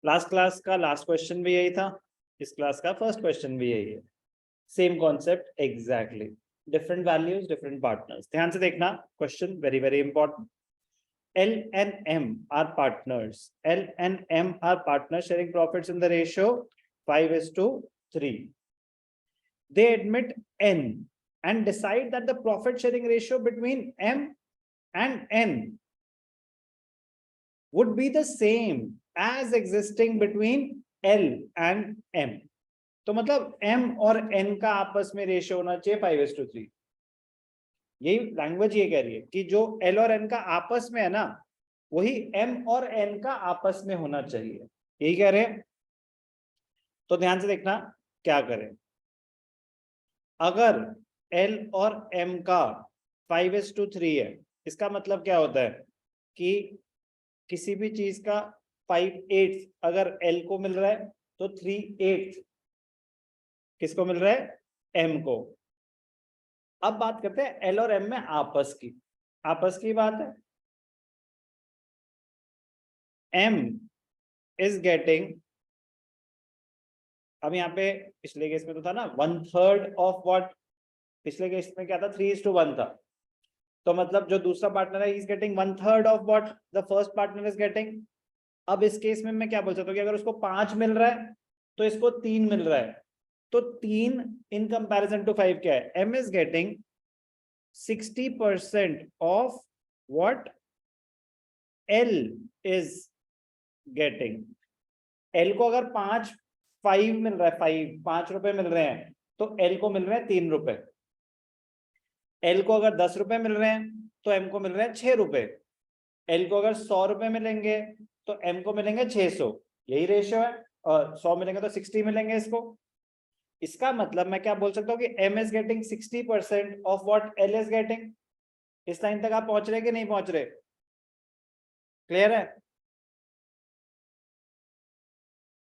Last class का last question भी यही था, इस क्लास का फर्स्ट क्वेश्चन भी यही है, same concept exactly, different values different partners. ध्यान से देखना question, very very important. L and M are partners. L and M are partners sharing profits in the ratio 5:3. They admit N and decide that the profit sharing ratio between M and N would be the same as existing between L and M. तो मतलब M और N का आपस में ratio होना चाहिए 5:3। यही language ये कह रही है कि जो L और N का आपस में है ना, वही M और N का आपस में होना चाहिए, यही कह रहे हैं। तो ध्यान से देखना क्या करें। अगर L और M का 5:3 है, इसका मतलब क्या होता है कि किसी भी चीज का 5/8 अगर L को मिल रहा है तो 3/8 किसको मिल रहा है, M को। अब बात करते हैं L और M में आपस की बात है। M is getting, अब यहाँ पे पिछले केस में तो था ना 1/3 ऑफ व्हाट, पिछले केस में क्या था 3:1 था, तो मतलब जो दूसरा पार्टनर है is getting 1/3 of what the first partner is getting. अब इस केस में मैं क्या बोल सकता हूँ कि अगर उसको 5 मिल रहा है तो इसको 3 मिल रहा है, तो 3 इन कंपैरिजन टू 5 क्या है, M is getting 60% of what L is getting. L को अगर 5 मिल रहा है, 5 रुपए मिल रहे हैं, तो L को मिल रहे हैं 3 रुपए। L को अगर 10 रुपए मिल रहे हैं तो M को मिल रहे हैं 6 रुपए। L को अगर 100 रुपए मिलेंगे तो M को मिलेंगे 600, यही रेशियो है। और 100 मिलेंगे तो 60 मिलेंगे इसको। इसका मतलब मैं क्या बोल सकता हूँ कि M is getting 60% of what L is getting. इस लाइन तक आप पहुंच रहे कि नहीं पहुंच रहे, क्लियर है।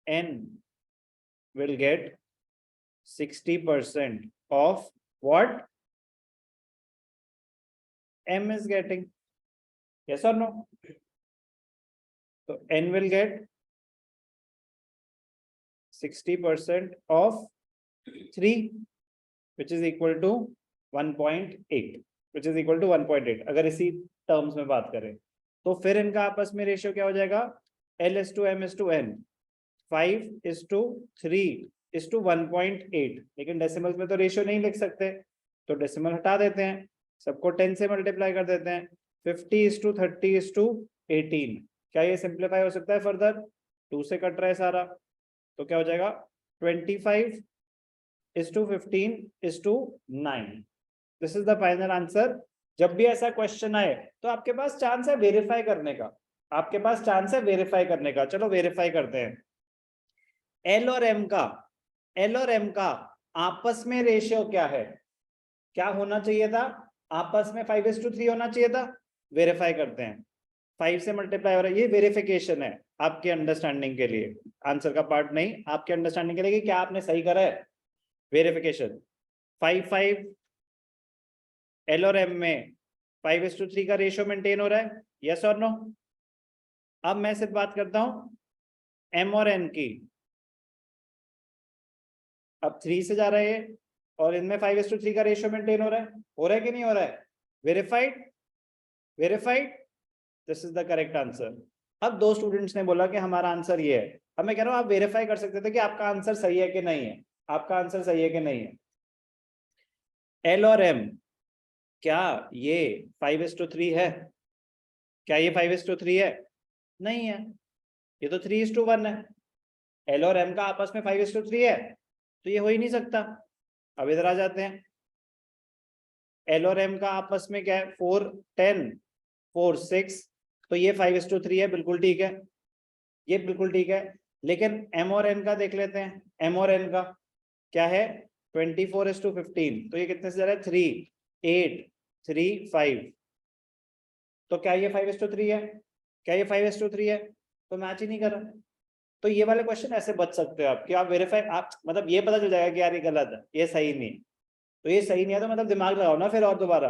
N will get 60% of what M is getting, yes or no? So N will get 60% of 3 which is equal to 1.8, which is equal to 1.8। अगर इसी टर्म्स में बात करें तो फिर इनका आपस में रेशियो क्या हो जाएगा, L/M/N 5:3:1.8। लेकिन डेसिमल्स में तो रेशियो नहीं लिख सकते, तो डेसिमल हटा देते हैं, सबको 10 से मल्टीप्लाई कर देते हैं। 50:30:18, क्या ये सिंप्लीफाई हो सकता है फर्दर, 2 से कट रहा है सारा, तो क्या हो जाएगा 25:15:9। This is the final answer. जब भी ऐसा क्वेश्चन आए तो आपके पास चांस है वेरीफाई करने का, आपके पास चांस है वेरीफाई करने का। चलो वेरीफाई करते हैं। L और M का आपस में रेशियो क्या है, क्या होना चाहिए था, आपस में 5:3 होना चाहिए था। वेरीफाई करते हैं, 5 से मल्टीप्लाई हो रहा है, ये वेरिफिकेशन है आपके अंडरस्टैंडिंग के लिए, आंसर का पार्ट नहीं, आपके अंडरस्टैंडिंग के लिए कि क्या आपने सही करा है, वेरिफिकेशन। 5 L और M में 5:3 का रेशियो मेंटेन हो रहा है, यस और नो। अब मैं सिर्फ बात करता हूं M और N की। अब 3 से जा रहा है और इनमें 5:3 का रेशियो मेंटेन हो रहा है कि नहीं हो रहा है, verified, this is the correct answer. अब 2 स्टूडेंट्स ने बोला कि हमारा आंसर ये है। अब मैं कह रहा हूं आप वेरीफाई कर सकते थे कि आपका आंसर सही है कि नहीं है, आपका आंसर सही है कि नहीं है। L और M, क्या ये 5:3 है, क्या ये 5:3 है, नहीं है, ये तो 3:1 है। L और M का आपस में 5:3 है तो ये हो ही नहीं सकता। अब इधर आ जाते हैं, L और M का आपस में क्या है 4:10 4:6, तो ये 5:3 है, बिल्कुल ठीक है, ये बिल्कुल ठीक है। लेकिन M और N का देख लेते हैं, M और N का क्या है 24:15, तो ये कितने से जा रहा है 3 8 3 5, तो क्या ये 5:3 है, क्या ये 5:3 है, तो मैच ही नहीं कर रहा। तो ये वाले क्वेश्चन ऐसे बच सकते हो आप कि आप वेरीफाई, आप मतलब ये पता चल जाएगा कि यार ये गलत है, ये सही नहीं, तो ये सही नहीं है तो मतलब दिमाग लगाओ ना फिर और दोबारा।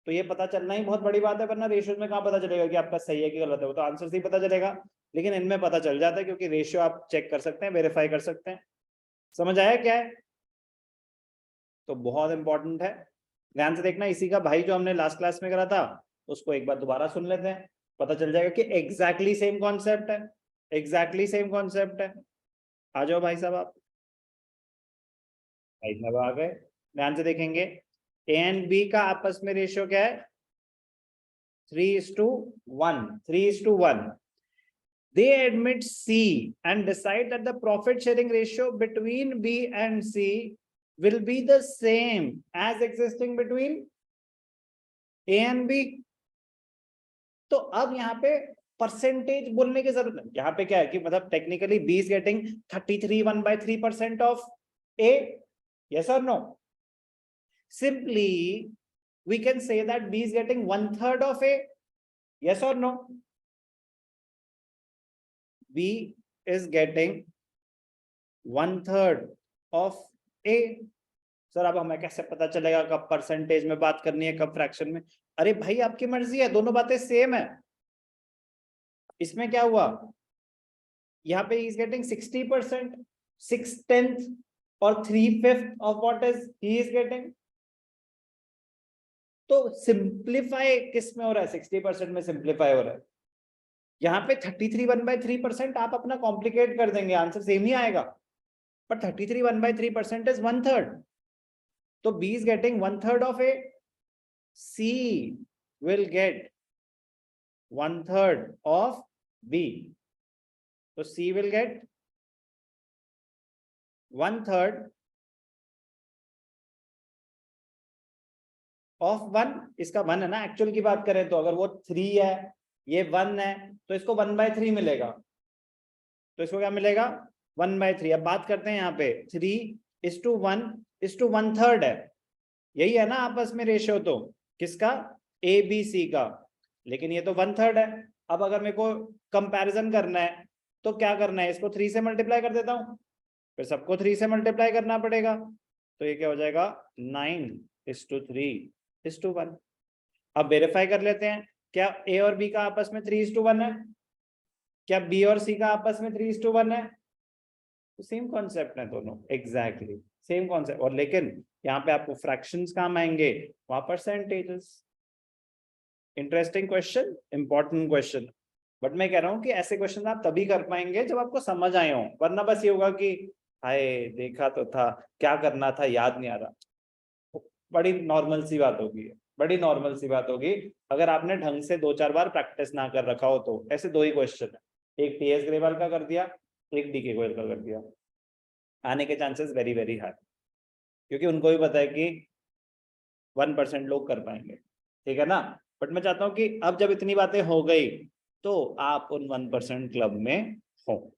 तो ये पता चलना ही बहुत बड़ी बात है, वरना रेशियोज में कहाँ पता चलेगा कि आपका सही है कि गलत है, वो तो आंसर से ही पता चलेगा। लेकिन इनमें पता चल जाता है क्योंकि रेशियो आप चेक कर सकते हैं, वेरीफाई कर सकते हैं। समझ आया क्या है? तो बहुत इंपॉर्टेंट है, ध्यान से देखना। इसी का भाई जो हमने लास्ट क्लास में करा था उसको एक बार दोबारा सुन लेते हैं, पता चल जाएगा कि एग्जैक्टली सेम कॉन्सेप्ट है, एग्जैक्टली सेम कॉन्सेप्ट है। आ जाओ भाई साहब, आप भाई साहब आ गए। ध्यान से देखेंगे, ए एंड बी का आपस में रेशियो क्या है? 3:1, 3:1। They admit C and decide that the profit sharing ratio between B and C will be the same as existing between A and B. तो अब यहाँ पे परसेंटेज बोलने की जरूरत है। यहाँ पे क्या है कि मतलब technically B is getting 33 1/3% of A. Yes or no? Simply we can say that B is getting 1/3 of A. Yes or no? B is getting 1/3 of A. Sir अब हमें कैसे पता चलेगा कब परसेंटेज में बात करनी है, कब फ्रैक्शन में? अरे भाई आपकी मर्जी है, दोनों बातें सेम है। इसमें क्या हुआ, यहाँ पे इज गेटिंग 60%, 6/10 और 3/5 of what is he is getting. तो सिंप्लीफाई किस में हो रहा है? 60% में सिंप्लीफाई हो रहा है। यहाँ पे 33 1/3% आप अपना कॉम्प्लिकेट कर देंगे, आंसर सेम ही आएगा, पर 33 1/3% इज 1/3। तो B is getting 1/3 of A. C will get 1/3 of B. So C will get 1/3 of 1। इसका 1 है ना, एक्चुअल की बात करें तो अगर वो 3 है, ये 1 है, तो इसको 1/3 मिलेगा। तो इसको क्या मिलेगा? 1/3। अब बात करते हैं यहाँ पे 3:1:1/3 है, यही है ना आपस में रेशियो तो किसका? ए बी सी का। लेकिन ये तो 1/3 है। अब अगर मेरे को कंपैरिजन करना है तो क्या करना है? इसको 3 से मल्टीप्लाई कर देता हूं, फिर सबको 3 से मल्टीप्लाई करना पड़ेगा। तो ये क्या हो जाएगा? 9:3:1। अब वेरीफाई कर लेते हैं, क्या ए और बी का आपस में 3:1 है? क्या बी और सी का आपस में 3:1 है? तो सेम कॉन्सेप्ट है दोनों, एग्जैक्टली सेम कॉन्सेप्ट। और लेकिन यहाँ पे आपको फ्रैक्शंस काम आएंगे, वहां percentages. Interesting question, important question. But मैं कह रहा हूँ कि ऐसे क्वेश्चन आप तभी कर पाएंगे जब आपको समझ आए हो, वरना बस ये होगा कि हाय देखा तो था, क्या करना था याद नहीं आ रहा। बड़ी नॉर्मल सी बात होगी, बड़ी नॉर्मल सी बात होगी अगर आपने ढंग से 2-4 बार प्रैक्टिस ना कर रखा हो तो। ऐसे 2 ही क्वेश्चन है, एक टीएस ग्रेवाल का कर दिया, एक डीके गोयल का कर दिया, आने के चांसेस वेरी वेरी हाई, क्योंकि उनको भी पता है कि 1% लोग कर पाएंगे, ठीक है ना। बट मैं चाहता हूं कि अब जब इतनी बातें हो गई तो आप उन 1% क्लब में हो।